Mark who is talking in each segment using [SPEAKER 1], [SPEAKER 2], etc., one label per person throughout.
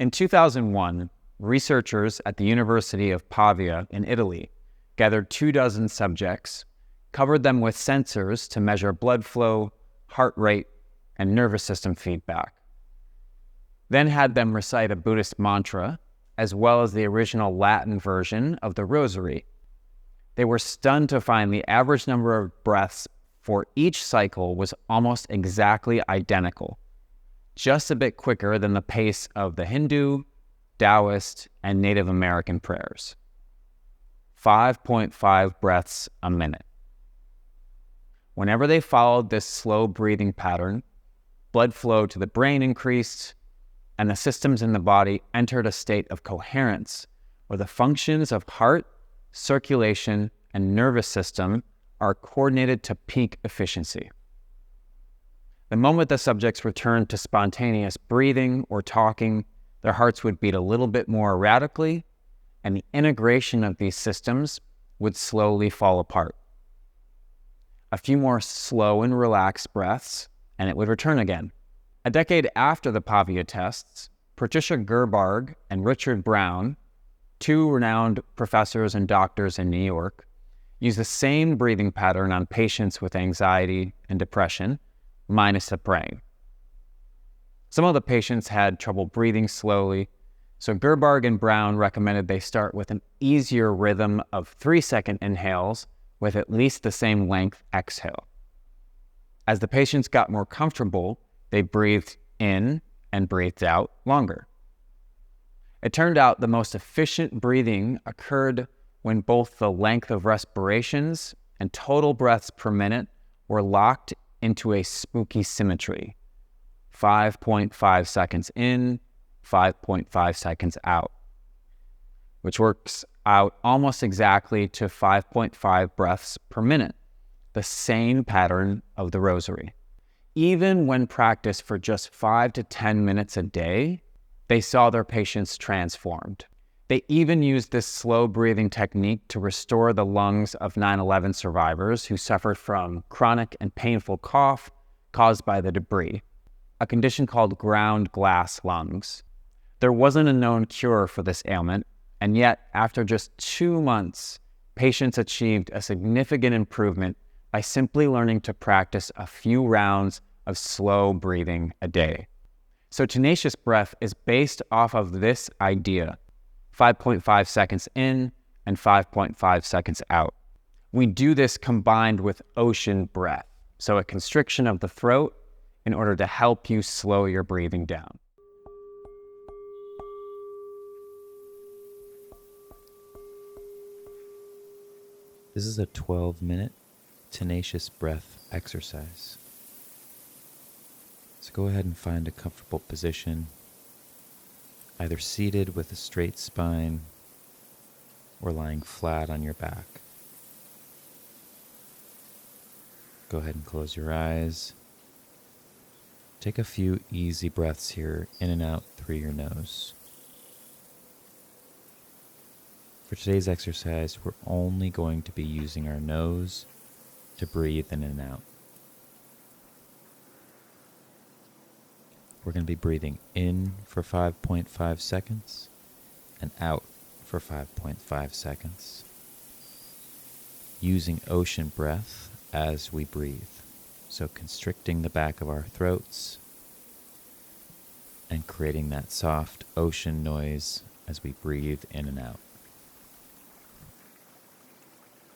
[SPEAKER 1] In 2001, researchers at the University of Pavia in Italy gathered 24 subjects, covered them with sensors to measure blood flow, heart rate, and nervous system feedback. Then had them recite a Buddhist mantra, as well as the original Latin version of the Rosary. They were stunned to find the average number of breaths for each cycle was almost exactly identical, just a bit quicker than the pace of the Hindu, Taoist, and Native American prayers. 5.5 breaths a minute. Whenever they followed this slow breathing pattern, blood flow to the brain increased, and the systems in the body entered a state of coherence where the functions of heart, circulation, and nervous system are coordinated to peak efficiency. The moment the subjects returned to spontaneous breathing or talking, their hearts would beat a little bit more erratically, and the integration of these systems would slowly fall apart. A few more slow and relaxed breaths, and it would return again. A decade after the Pavia tests, Patricia Gerbarg and Richard Brown, two renowned professors and doctors in New York, used the same breathing pattern on patients with anxiety and depression, minus the praying. Some of the patients had trouble breathing slowly, so Gerbarg and Brown recommended they start with an easier rhythm of 3-second inhales with at least the same length exhale. As the patients got more comfortable, they breathed in and breathed out longer. It turned out the most efficient breathing occurred when both the length of respirations and total breaths per minute were locked into a spooky symmetry. 5.5 seconds in, 5.5 seconds out, which works out almost exactly to 5.5 breaths per minute, the same pattern of the Rosary. Even when practiced for just 5 to 10 minutes a day, they saw their patients transformed. They even used this slow breathing technique to restore the lungs of 9/11 survivors who suffered from chronic and painful cough caused by the debris, a condition called ground glass lungs. There wasn't a known cure for this ailment, and yet after just 2 months, patients achieved a significant improvement by simply learning to practice a few rounds of slow breathing a day. So Tenacious Breath is based off of this idea, 5.5 seconds in and 5.5 seconds out. We do this combined with ocean breath, so a constriction of the throat in order to help you slow your breathing down.
[SPEAKER 2] This is a 12-minute Tenacious Breath exercise. So go ahead and find a comfortable position, either seated with a straight spine or lying flat on your back. Go ahead and close your eyes. Take a few easy breaths here, in and out through your nose. For today's exercise, we're only going to be using our nose to breathe in and out. We're going to be breathing in for 5.5 seconds and out for 5.5 seconds, using ocean breath as we breathe. So constricting the back of our throats and creating that soft ocean noise as we breathe in and out.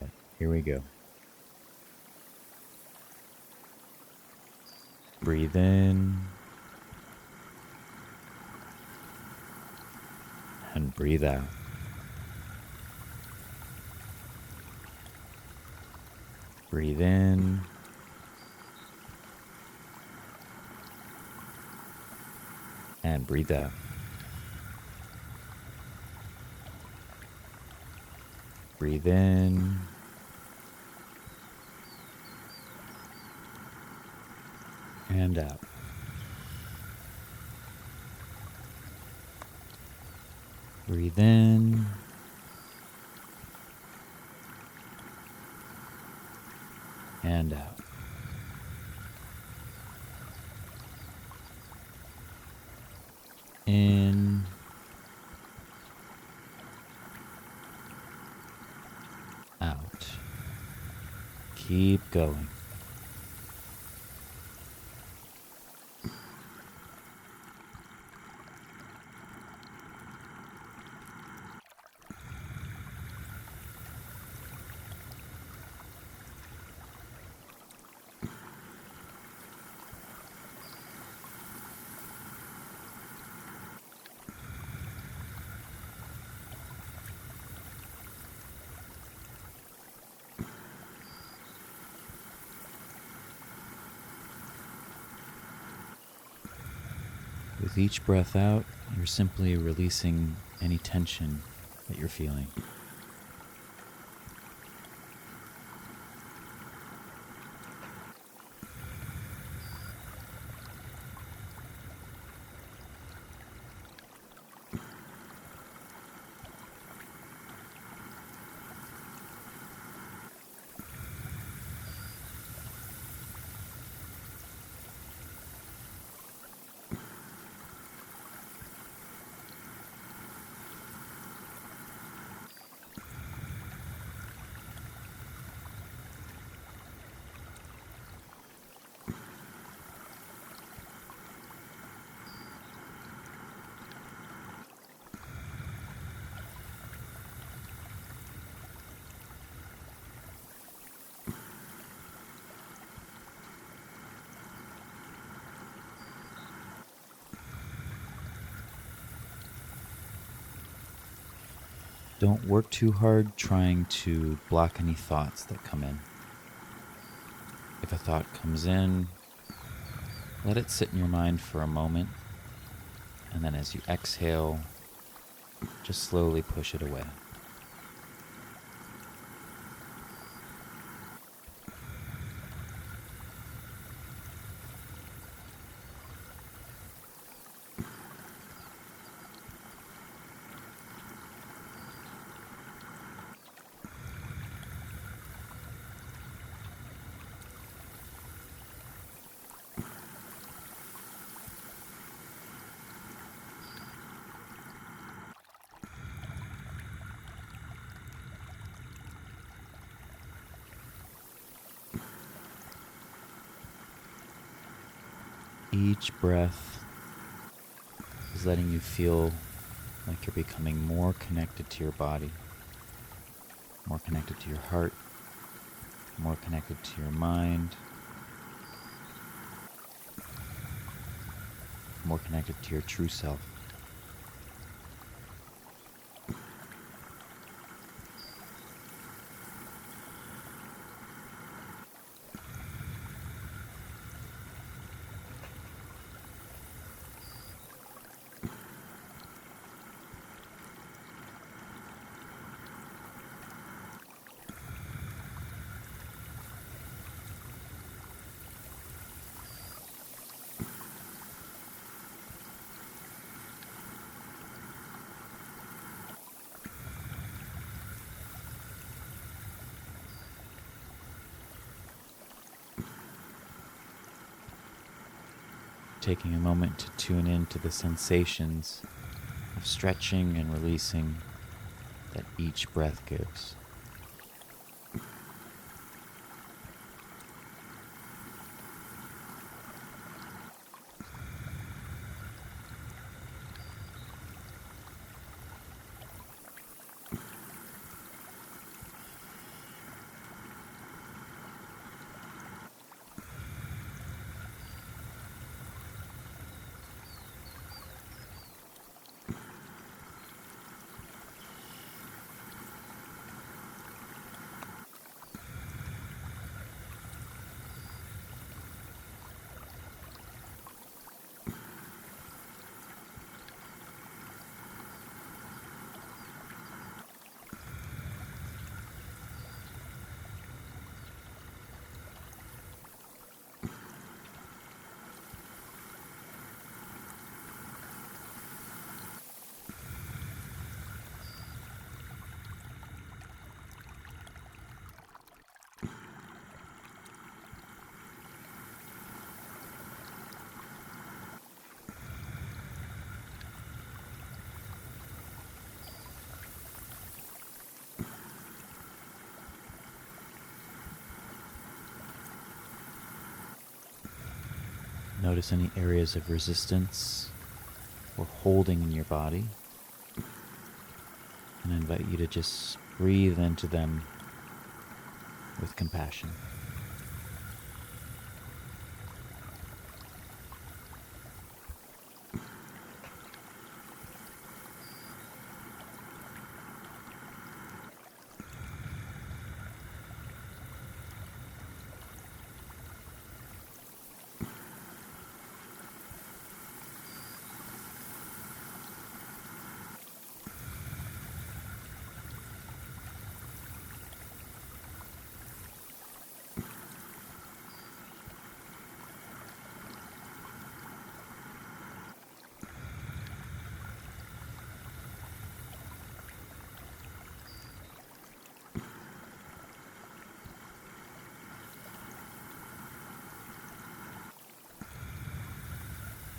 [SPEAKER 2] Okay, here we go. Breathe in and breathe out. Breathe in and breathe out. Breathe in and out. Breathe in and out. In Keep going. With each breath out, you're simply releasing any tension that you're feeling. Don't work too hard trying to block any thoughts that come in. If a thought comes in, let it sit in your mind for a moment, and then as you exhale, just slowly push it away. Each breath is letting you feel like you're becoming more connected to your body, more connected to your heart, more connected to your mind, more connected to your true self. Taking a moment to tune into the sensations of stretching and releasing that each breath gives. Notice any areas of resistance or holding in your body, and I invite you to just breathe into them with compassion.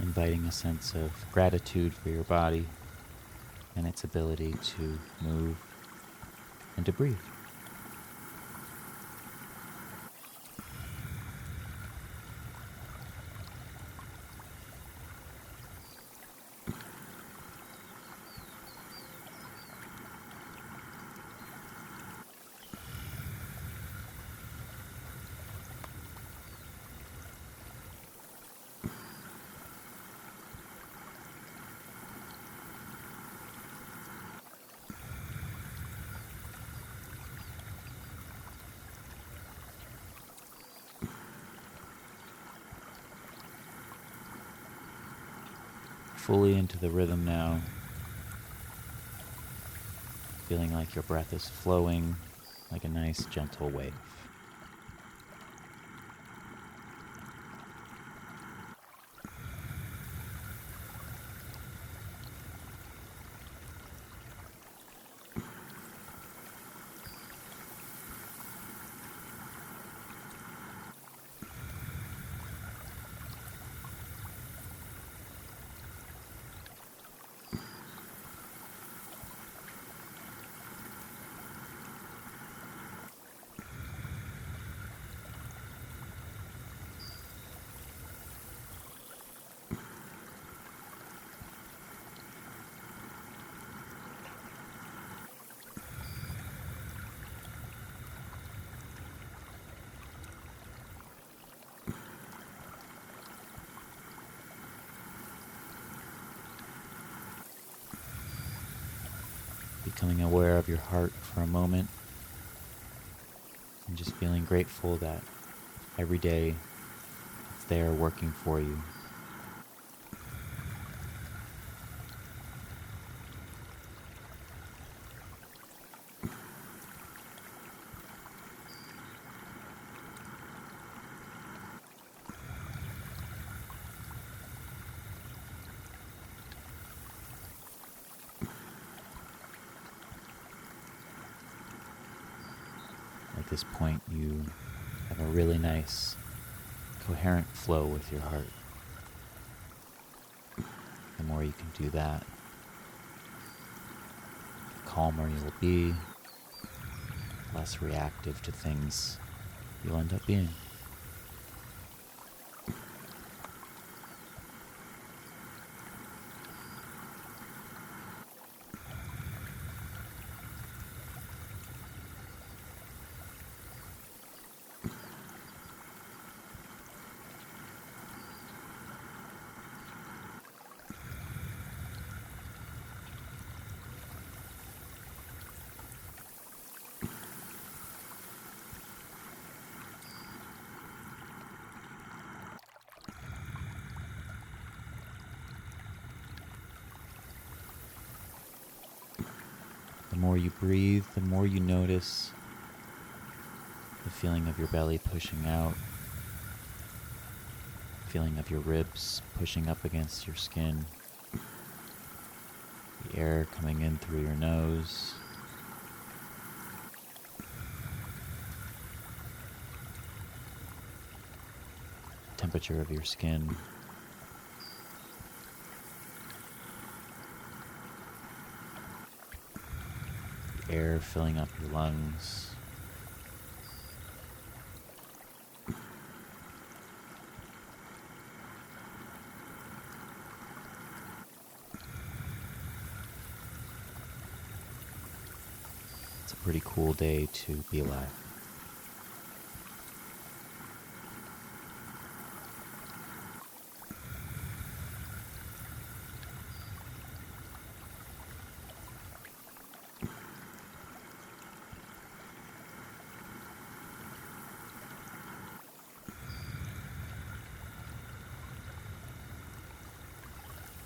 [SPEAKER 2] Inviting a sense of gratitude for your body and its ability to move and to breathe. Fully into the rhythm now, feeling like your breath is flowing like a nice gentle wave. Becoming aware of your heart for a moment and just feeling grateful that every day it's there working for you. At this point, you have a really nice, coherent flow with your heart. The more you can do that, the calmer you will be, less reactive to things you'll end up being. The more you breathe, the more you notice the feeling of your belly pushing out, feeling of your ribs pushing up against your skin, the air coming in through your nose, temperature of your skin, the air filling up your lungs, It's a pretty cool day to be alive.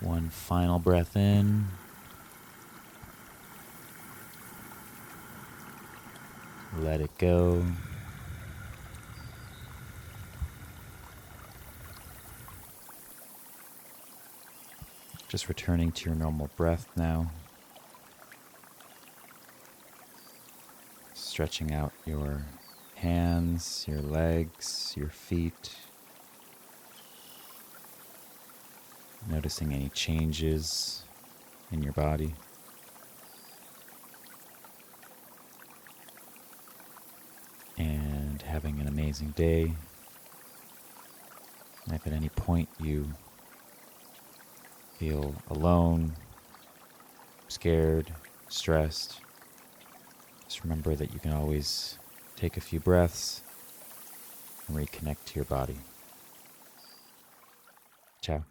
[SPEAKER 2] One final breath in. Let it go. Just returning to your normal breath now. Stretching out your hands, your legs, your feet. Noticing any changes in your body. And having an amazing day. And if at any point you feel alone, scared, stressed, just remember that you can always take a few breaths and reconnect to your body. Ciao.